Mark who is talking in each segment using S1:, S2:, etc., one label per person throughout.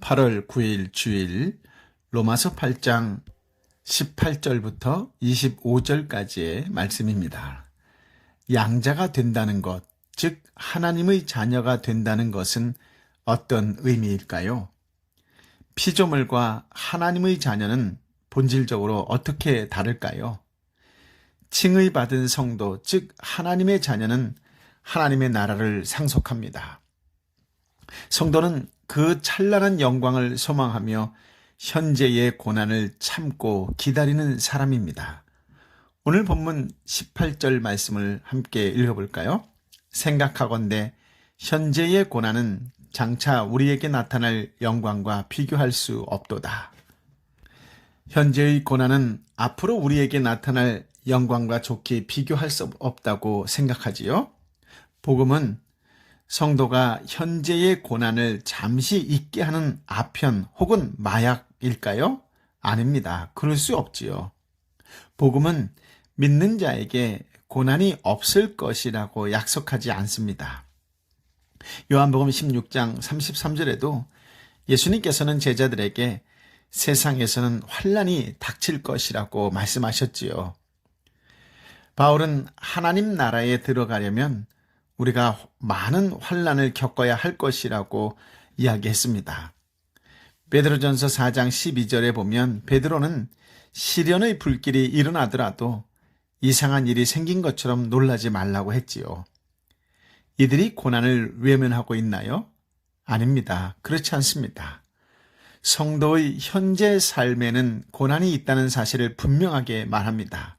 S1: 8월 9일 주일 로마서 8장 18절부터 25절까지의 말씀입니다. 양자가 된다는 것, 즉 하나님의 자녀가 된다는 것은 어떤 의미일까요? 피조물과 하나님의 자녀는 본질적으로 어떻게 다를까요? 칭의받은 성도, 즉 하나님의 자녀는 하나님의 나라를 상속합니다. 성도는 그 찬란한 영광을 소망하며 현재의 고난을 참고 기다리는 사람입니다. 오늘 본문 18절 말씀을 함께 읽어볼까요? 생각하건대 현재의 고난은 장차 우리에게 나타날 영광과 비교할 수 없도다. 현재의 고난은 앞으로 우리에게 나타날 영광과 좋게 비교할 수 없다고 생각하지요. 복음은 성도가 현재의 고난을 잠시 잊게 하는 아편 혹은 마약일까요? 아닙니다. 그럴 수 없지요. 복음은 믿는 자에게 고난이 없을 것이라고 약속하지 않습니다. 요한복음 16장 33절에도 예수님께서는 제자들에게 세상에서는 환난이 닥칠 것이라고 말씀하셨지요. 바울은 하나님 나라에 들어가려면 우리가 많은 환난을 겪어야 할 것이라고 이야기했습니다. 베드로전서 4장 12절에 보면 베드로는 시련의 불길이 일어나더라도 이상한 일이 생긴 것처럼 놀라지 말라고 했지요. 이들이 고난을 외면하고 있나요? 아닙니다. 그렇지 않습니다. 성도의 현재 삶에는 고난이 있다는 사실을 분명하게 말합니다.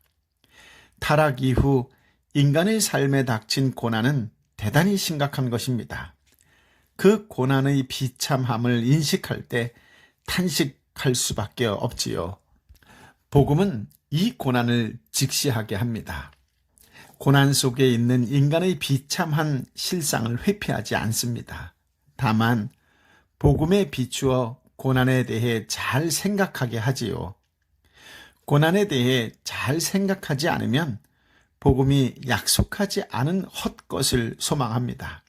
S1: 타락 이후 인간의 삶에 닥친 고난은 대단히 심각한 것입니다. 그 고난의 비참함을 인식할 때 탄식할 수밖에 없지요. 복음은 이 고난을 직시하게 합니다. 고난 속에 있는 인간의 비참한 실상을 회피하지 않습니다. 다만 복음에 비추어 고난에 대해 잘 생각하게 하지요. 고난에 대해 잘 생각하지 않으면 복음이 약속하지 않은 헛것을 소망합니다.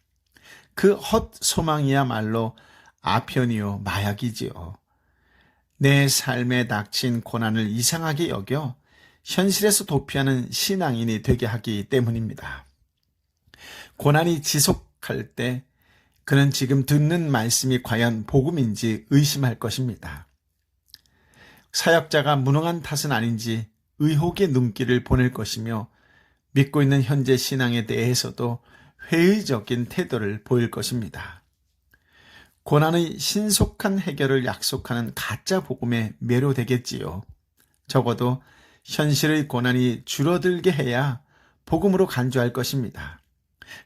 S1: 그 헛소망이야말로 아편이요 마약이지요. 내 삶에 닥친 고난을 이상하게 여겨 현실에서 도피하는 신앙인이 되게 하기 때문입니다. 고난이 지속할 때 그는 지금 듣는 말씀이 과연 복음인지 의심할 것입니다. 사역자가 무능한 탓은 아닌지 의혹의 눈길을 보낼 것이며 믿고 있는 현재 신앙에 대해서도 회의적인 태도를 보일 것입니다. 고난의 신속한 해결을 약속하는 가짜 복음에 매료되겠지요. 적어도 현실의 고난이 줄어들게 해야 복음으로 간주할 것입니다.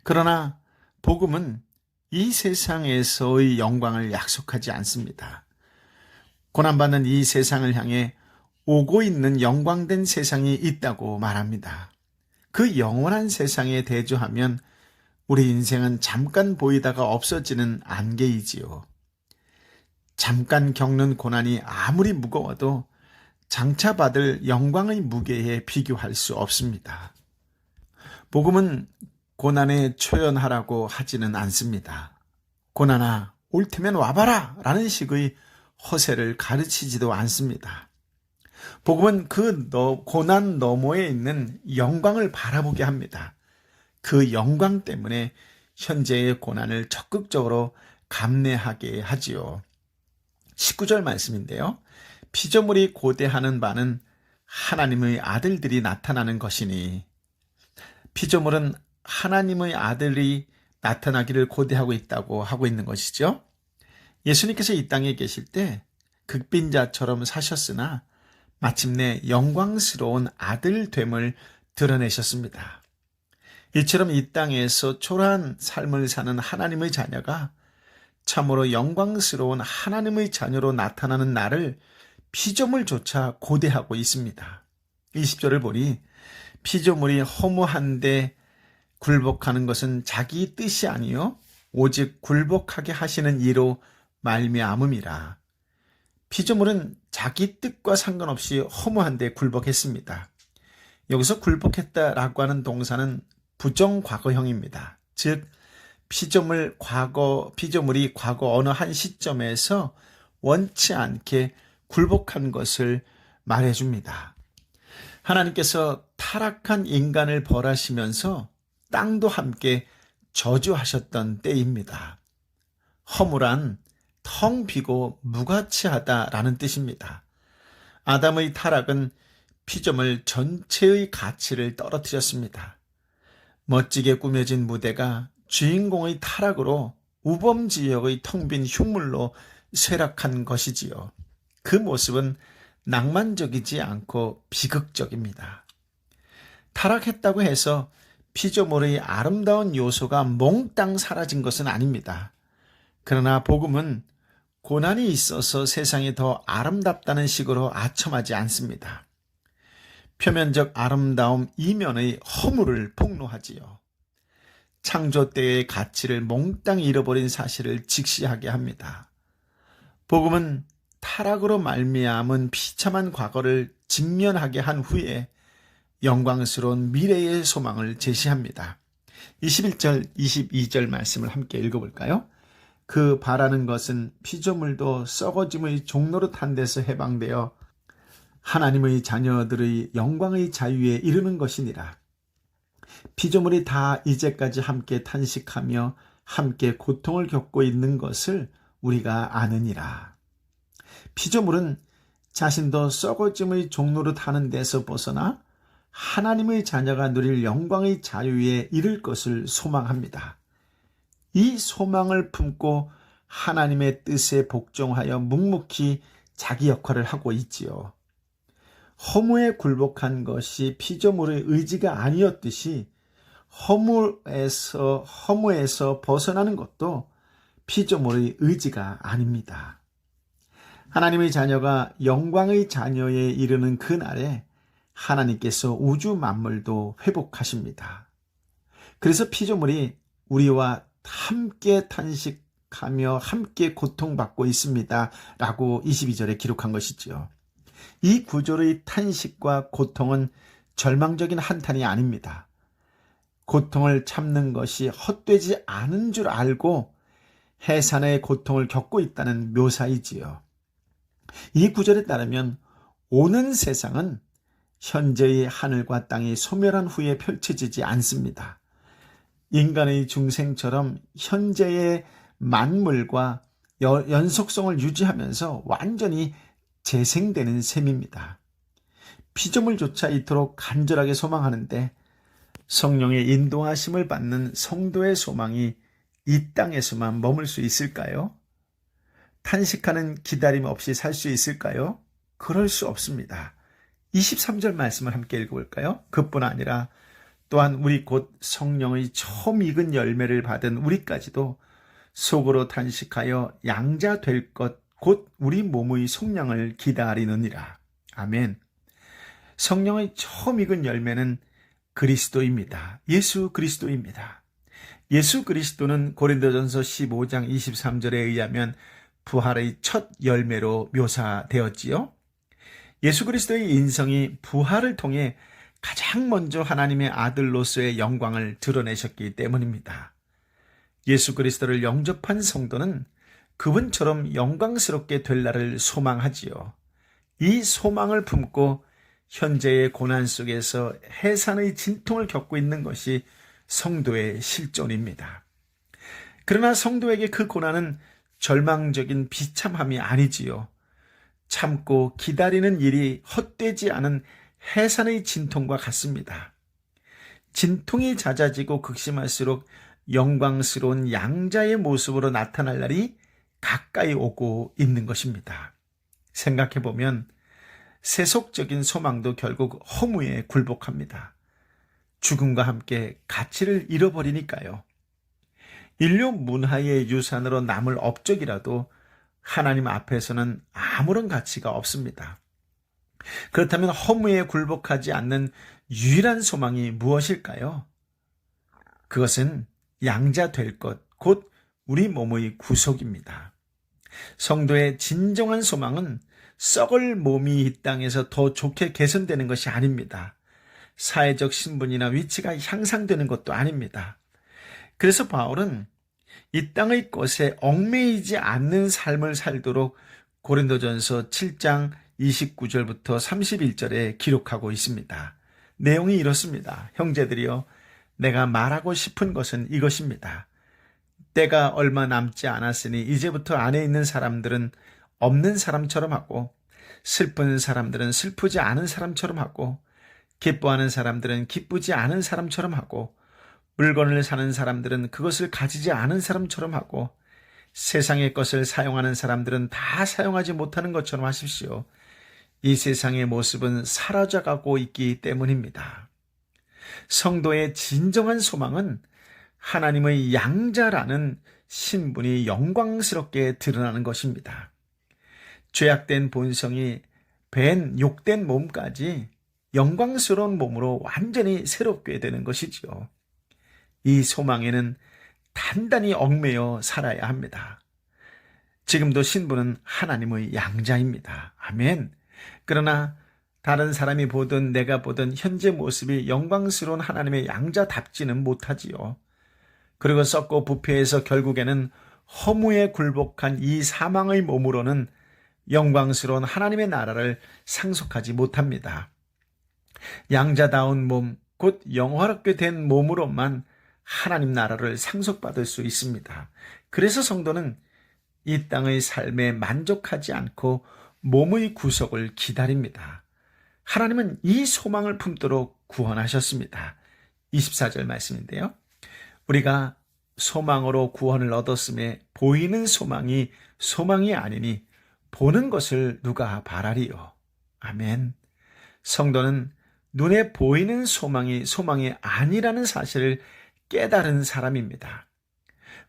S1: 그러나 복음은 이 세상에서의 영광을 약속하지 않습니다. 고난받는 이 세상을 향해 오고 있는 영광된 세상이 있다고 말합니다. 그 영원한 세상에 대조하면 우리 인생은 잠깐 보이다가 없어지는 안개이지요. 잠깐 겪는 고난이 아무리 무거워도 장차 받을 영광의 무게에 비교할 수 없습니다. 복음은 고난에 초연하라고 하지는 않습니다. 고난아, 올 테면 와봐라 라는 식의 허세를 가르치지도 않습니다. 복음은 그 고난 너머에 있는 영광을 바라보게 합니다. 그 영광 때문에 현재의 고난을 적극적으로 감내하게 하지요. 19절 말씀인데요. 피조물이 고대하는 바는 하나님의 아들들이 나타나는 것이니, 피조물은 하나님의 아들이 나타나기를 고대하고 있다고 하고 있는 것이죠. 예수님께서 이 땅에 계실 때 극빈자처럼 사셨으나 마침내 영광스러운 아들됨을 드러내셨습니다. 이처럼 이 땅에서 초라한 삶을 사는 하나님의 자녀가 참으로 영광스러운 하나님의 자녀로 나타나는 날을 피조물조차 고대하고 있습니다. 20절을 보니 피조물이 허무한데 굴복하는 것은 자기 뜻이 아니요 오직 굴복하게 하시는 이로 말미암음이라. 피조물은 자기 뜻과 상관없이 허무한데 굴복했습니다. 여기서 굴복했다라고 하는 동사는 부정과거형입니다. 즉 피조물이 과거 어느 한 시점에서 원치 않게 굴복한 것을 말해줍니다. 하나님께서 타락한 인간을 벌하시면서 땅도 함께 저주하셨던 때입니다. 허물한 텅 비고 무가치하다라는 뜻입니다. 아담의 타락은 피조물 전체의 가치를 떨어뜨렸습니다. 멋지게 꾸며진 무대가 주인공의 타락으로 우범지역의 텅 빈 흉물로 쇠락한 것이지요. 그 모습은 낭만적이지 않고 비극적입니다. 타락했다고 해서 피조물의 아름다운 요소가 몽땅 사라진 것은 아닙니다. 그러나 복음은 고난이 있어서 세상이 더 아름답다는 식으로 아첨하지 않습니다. 표면적 아름다움 이면의 허물을 폭로하지요. 창조 때의 가치를 몽땅 잃어버린 사실을 직시하게 합니다. 복음은 타락으로 말미암은 비참한 과거를 직면하게 한 후에 영광스러운 미래의 소망을 제시합니다. 21절, 22절 말씀을 함께 읽어볼까요? 그 바라는 것은 피조물도 썩어짐의 종노릇한 데서 해방되어 하나님의 자녀들의 영광의 자유에 이르는 것이니라. 피조물이 다 이제까지 함께 탄식하며 함께 고통을 겪고 있는 것을 우리가 아느니라. 피조물은 자신도 썩어짐의 종노릇 하는 데서 벗어나 하나님의 자녀가 누릴 영광의 자유에 이를 것을 소망합니다. 이 소망을 품고 하나님의 뜻에 복종하여 묵묵히 자기 역할을 하고 있지요. 허무에 굴복한 것이 피조물의 의지가 아니었듯이 허무에서 벗어나는 것도 피조물의 의지가 아닙니다. 하나님의 자녀가 영광의 자녀에 이르는 그날에 하나님께서 우주 만물도 회복하십니다. 그래서 피조물이 우리와 함께 탄식하며 함께 고통받고 있습니다. 라고 22절에 기록한 것이지요. 이 구절의 탄식과 고통은 절망적인 한탄이 아닙니다. 고통을 참는 것이 헛되지 않은 줄 알고 해산의 고통을 겪고 있다는 묘사이지요. 이 구절에 따르면 오는 세상은 현재의 하늘과 땅이 소멸한 후에 펼쳐지지 않습니다. 인간의 중생처럼 현재의 만물과 연속성을 유지하면서 완전히 재생되는 셈입니다. 피조물조차 이토록 간절하게 소망하는데 성령의 인도하심을 받는 성도의 소망이 이 땅에서만 머물 수 있을까요? 탄식하는 기다림 없이 살 수 있을까요? 그럴 수 없습니다. 23절 말씀을 함께 읽어볼까요? 그뿐 아니라 또한 우리 곧 성령의 처음 익은 열매를 받은 우리까지도 속으로 탄식하여 양자 될 것 곧 우리 몸의 속량을 기다리느니라. 아멘. 성령의 처음 익은 열매는 그리스도입니다. 예수 그리스도입니다. 예수 그리스도는 고린도전서 15장 23절에 의하면 부활의 첫 열매로 묘사되었지요. 예수 그리스도의 인성이 부활을 통해 가장 먼저 하나님의 아들로서의 영광을 드러내셨기 때문입니다. 예수 그리스도를 영접한 성도는 그분처럼 영광스럽게 될 날을 소망하지요. 이 소망을 품고 현재의 고난 속에서 해산의 진통을 겪고 있는 것이 성도의 실존입니다. 그러나 성도에게 그 고난은 절망적인 비참함이 아니지요. 참고 기다리는 일이 헛되지 않은 해산의 진통과 같습니다. 진통이 잦아지고 극심할수록 영광스러운 양자의 모습으로 나타날 날이 가까이 오고 있는 것입니다. 생각해보면 세속적인 소망도 결국 허무에 굴복합니다. 죽음과 함께 가치를 잃어버리니까요. 인류 문화의 유산으로 남을 업적이라도 하나님 앞에서는 아무런 가치가 없습니다. 그렇다면 허무에 굴복하지 않는 유일한 소망이 무엇일까요? 그것은 양자 될 것, 곧 우리 몸의 구속입니다. 성도의 진정한 소망은 썩을 몸이 이 땅에서 더 좋게 개선되는 것이 아닙니다. 사회적 신분이나 위치가 향상되는 것도 아닙니다. 그래서 바울은 이 땅의 것에 얽매이지 않는 삶을 살도록 고린도전서 7장 29절부터 31절에 기록하고 있습니다. 내용이 이렇습니다. 형제들이여, 내가 말하고 싶은 것은 이것입니다. 때가 얼마 남지 않았으니 이제부터 안에 있는 사람들은 없는 사람처럼 하고, 슬픈 사람들은 슬프지 않은 사람처럼 하고, 기뻐하는 사람들은 기쁘지 않은 사람처럼 하고, 물건을 사는 사람들은 그것을 가지지 않은 사람처럼 하고, 세상의 것을 사용하는 사람들은 다 사용하지 못하는 것처럼 하십시오. 이 세상의 모습은 사라져가고 있기 때문입니다. 성도의 진정한 소망은 하나님의 양자라는 신분이 영광스럽게 드러나는 것입니다. 죄악된 본성이 벤 욕된 몸까지 영광스러운 몸으로 완전히 새롭게 되는 것이지요. 이 소망에는 단단히 얽매여 살아야 합니다. 지금도 신부는 하나님의 양자입니다. 아멘. 그러나 다른 사람이 보든 내가 보든 현재 모습이 영광스러운 하나님의 양자답지는 못하지요. 그리고 썩고 부패해서 결국에는 허무에 굴복한 이 사망의 몸으로는 영광스러운 하나님의 나라를 상속하지 못합니다. 양자다운 몸, 곧 영화롭게 된 몸으로만 하나님 나라를 상속받을 수 있습니다. 그래서 성도는 이 땅의 삶에 만족하지 않고 몸의 구속을 기다립니다. 하나님은 이 소망을 품도록 구원하셨습니다. 24절 말씀인데요. 우리가 소망으로 구원을 얻었음에 보이는 소망이 소망이 아니니 보는 것을 누가 바라리요. 아멘. 성도는 눈에 보이는 소망이 소망이 아니라는 사실을 깨달은 사람입니다.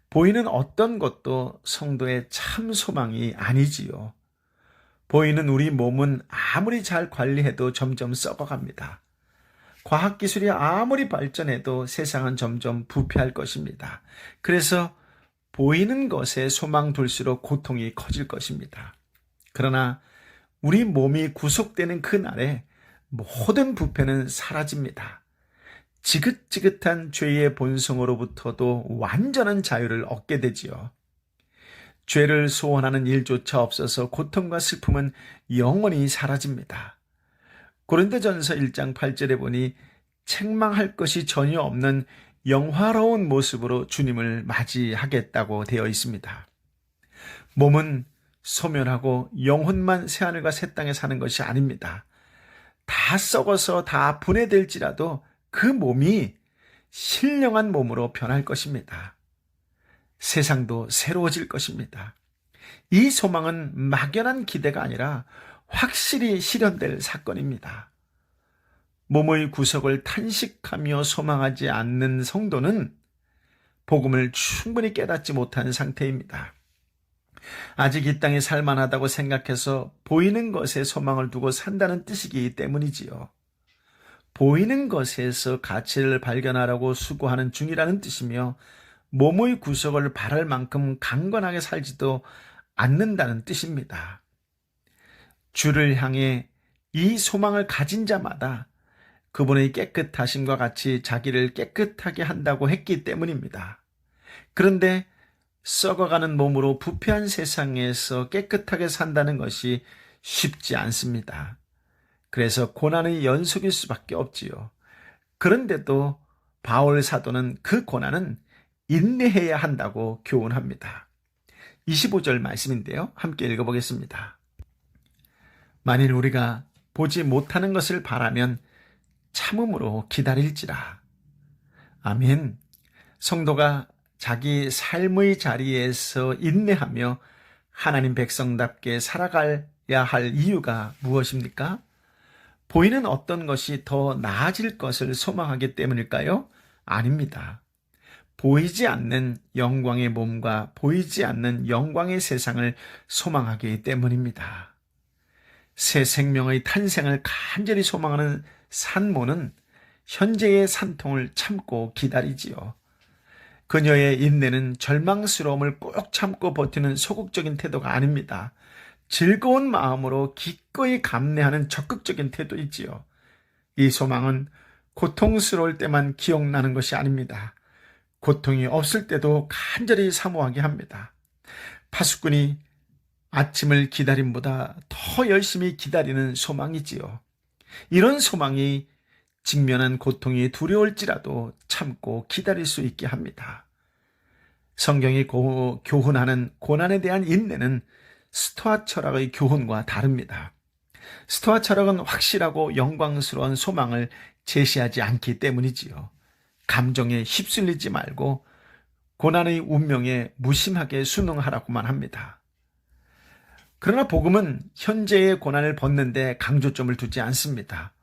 S1: 보이는 어떤 것도 성도의 참 소망이 아니지요. 보이는 우리 몸은 아무리 잘 관리해도 점점 썩어갑니다. 과학기술이 아무리 발전해도 세상은 점점 부패할 것입니다. 그래서 보이는 것에 소망 둘수록 고통이 커질 것입니다. 그러나 우리 몸이 구속되는 그날에 모든 부패는 사라집니다. 지긋지긋한 죄의 본성으로부터도 완전한 자유를 얻게 되지요. 죄를 소원하는 일조차 없어서 고통과 슬픔은 영원히 사라집니다. 고린도전서 1장 8절에 보니 책망할 것이 전혀 없는 영화로운 모습으로 주님을 맞이하겠다고 되어 있습니다. 몸은 소멸하고 영혼만 새하늘과 새 땅에 사는 것이 아닙니다. 다 썩어서 다 분해될지라도 그 몸이 신령한 몸으로 변할 것입니다. 세상도 새로워질 것입니다. 이 소망은 막연한 기대가 아니라 확실히 실현될 사건입니다. 몸의 구속을 탄식하며 소망하지 않는 성도는 복음을 충분히 깨닫지 못한 상태입니다. 아직 이 땅에 살만하다고 생각해서 보이는 것에 소망을 두고 산다는 뜻이기 때문이지요. 보이는 것에서 가치를 발견하라고 수고하는 중이라는 뜻이며 몸의 구속을 바랄 만큼 강건하게 살지도 않는다는 뜻입니다. 주를 향해 이 소망을 가진 자마다 그분의 깨끗하심과 같이 자기를 깨끗하게 한다고 했기 때문입니다. 그런데 썩어가는 몸으로 부패한 세상에서 깨끗하게 산다는 것이 쉽지 않습니다. 그래서 고난의 연속일 수밖에 없지요. 그런데도 바울 사도는 그 고난은 인내해야 한다고 교훈합니다. 25절 말씀인데요. 함께 읽어보겠습니다. 만일 우리가 보지 못하는 것을 바라면 참음으로 기다릴지라. 아멘. 성도가 자기 삶의 자리에서 인내하며 하나님 백성답게 살아가야 할 이유가 무엇입니까? 보이는 어떤 것이 더 나아질 것을 소망하기 때문일까요? 아닙니다. 보이지 않는 영광의 몸과 보이지 않는 영광의 세상을 소망하기 때문입니다. 새 생명의 탄생을 간절히 소망하는 산모는 현재의 산통을 참고 기다리지요. 그녀의 인내는 절망스러움을 꼭 참고 버티는 소극적인 태도가 아닙니다. 즐거운 마음으로 기꺼이 감내하는 적극적인 태도이지요. 이 소망은 고통스러울 때만 기억나는 것이 아닙니다. 고통이 없을 때도 간절히 사모하게 합니다. 파수꾼이 아침을 기다림보다 더 열심히 기다리는 소망이지요. 이런 소망이 직면한 고통이 두려울지라도 참고 기다릴 수 있게 합니다. 성경이 교훈하는 고난에 대한 인내는 스토아 철학의 교훈과 다릅니다. 스토아 철학은 확실하고 영광스러운 소망을 제시하지 않기 때문이지요. 감정에 휩쓸리지 말고 고난의 운명에 무심하게 순응하라고만 합니다. 그러나 복음은 현재의 고난을 벗는데 강조점을 두지 않습니다.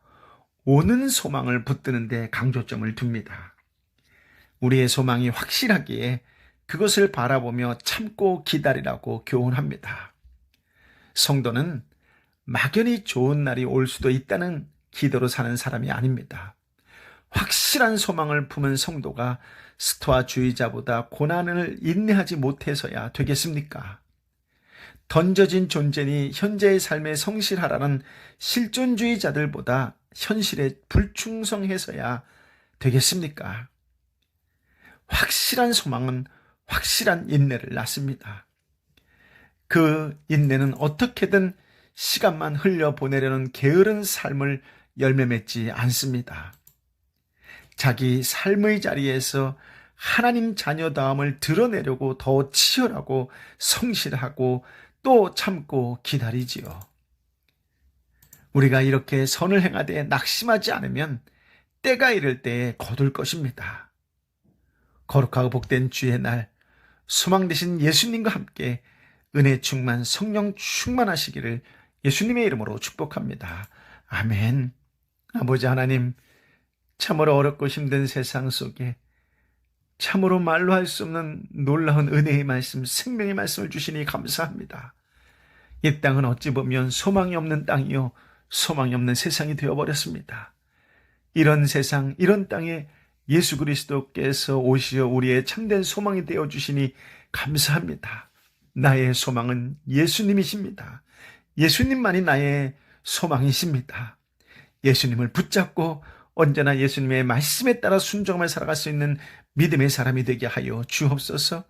S1: 오는 소망을 붙드는데 강조점을 둡니다. 우리의 소망이 확실하기에 그것을 바라보며 참고 기다리라고 교훈합니다. 성도는 막연히 좋은 날이 올 수도 있다는 기도로 사는 사람이 아닙니다. 확실한 소망을 품은 성도가 스토아주의자보다 고난을 인내하지 못해서야 되겠습니까? 던져진 존재니 현재의 삶에 성실하라는 실존주의자들보다 현실에 불충성해서야 되겠습니까? 확실한 소망은 확실한 인내를 낳습니다. 그 인내는 어떻게든 시간만 흘려보내려는 게으른 삶을 열매 맺지 않습니다. 자기 삶의 자리에서 하나님 자녀다움을 드러내려고 더 치열하고 성실하고 또 참고 기다리지요. 우리가 이렇게 선을 행하되 낙심하지 않으면 때가 이를 때에 거둘 것입니다. 거룩하고 복된 주의 날, 소망 되신 예수님과 함께 은혜 충만, 성령 충만하시기를 예수님의 이름으로 축복합니다. 아멘. 아버지 하나님, 참으로 어렵고 힘든 세상 속에 참으로 말로 할 수 없는 놀라운 은혜의 말씀, 생명의 말씀을 주시니 감사합니다. 이 땅은 어찌 보면 소망이 없는 땅이요, 소망이 없는 세상이 되어버렸습니다. 이런 세상, 이런 땅에 예수 그리스도께서 오시어 우리의 참된 소망이 되어주시니 감사합니다. 나의 소망은 예수님이십니다. 예수님만이 나의 소망이십니다. 예수님을 붙잡고 언제나 예수님의 말씀에 따라 순종하며 살아갈 수 있는 믿음의 사람이 되게 하여 주옵소서.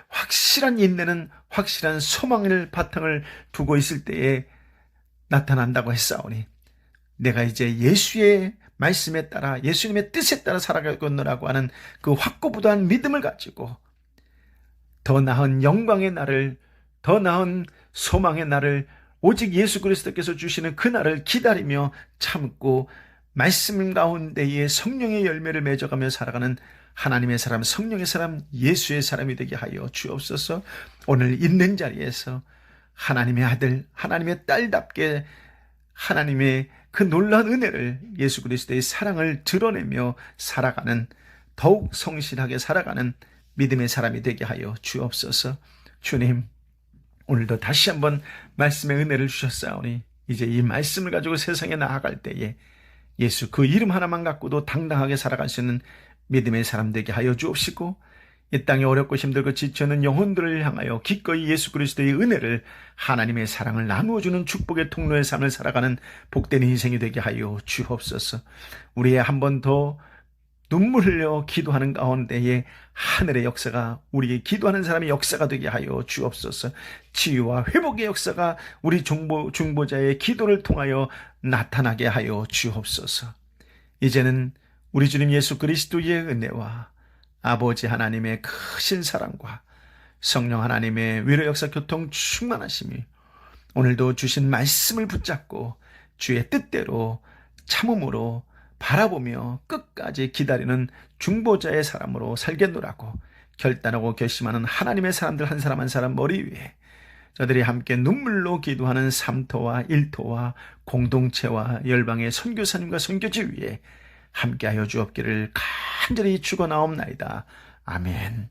S1: 확실한 인내는 확실한 소망을 바탕을 두고 있을 때에 나타난다고 했사오니 내가 이제 예수의 말씀에 따라 예수님의 뜻에 따라 살아가겠노라고 하는 그 확고부도한 믿음을 가지고 더 나은 영광의 날을, 더 나은 소망의 날을, 오직 예수 그리스도께서 주시는 그 날을 기다리며 참고 말씀 가운데에 성령의 열매를 맺어가며 살아가는 하나님의 사람, 성령의 사람, 예수의 사람이 되게 하여 주옵소서. 오늘 있는 자리에서 하나님의 아들, 하나님의 딸답게 하나님의 그 놀라운 은혜를, 예수 그리스도의 사랑을 드러내며 살아가는, 더욱 성실하게 살아가는 믿음의 사람이 되게 하여 주옵소서. 주님, 오늘도 다시 한번 말씀의 은혜를 주셨사오니 이제 이 말씀을 가지고 세상에 나아갈 때에 예수 그 이름 하나만 갖고도 당당하게 살아갈 수 있는 믿음의 사람 되게 하여 주옵시고, 이 땅에 어렵고 힘들고 지쳐있는 영혼들을 향하여 기꺼이 예수 그리스도의 은혜를, 하나님의 사랑을 나누어주는 축복의 통로의 삶을 살아가는 복된 인생이 되게 하여 주옵소서. 우리의 한 번 더 눈물 흘려 기도하는 가운데에 하늘의 역사가, 우리의 기도하는 사람의 역사가 되게 하여 주옵소서. 치유와 회복의 역사가 우리 중보자의 기도를 통하여 나타나게 하여 주옵소서. 이제는 우리 주님 예수 그리스도의 은혜와 아버지 하나님의 크신 사랑과 성령 하나님의 위로 역사 교통 충만하심이 오늘도 주신 말씀을 붙잡고 주의 뜻대로 참음으로 바라보며 끝까지 기다리는 중보자의 사람으로 살겠노라고 결단하고 결심하는 하나님의 사람들 한 사람 한 사람 머리 위에 저들이 함께 눈물로 기도하는 삼토와 일토와 공동체와 열방의 선교사님과 선교지 위에 함께하여 주옵기를 간절히 축원하옵나이다. 아멘.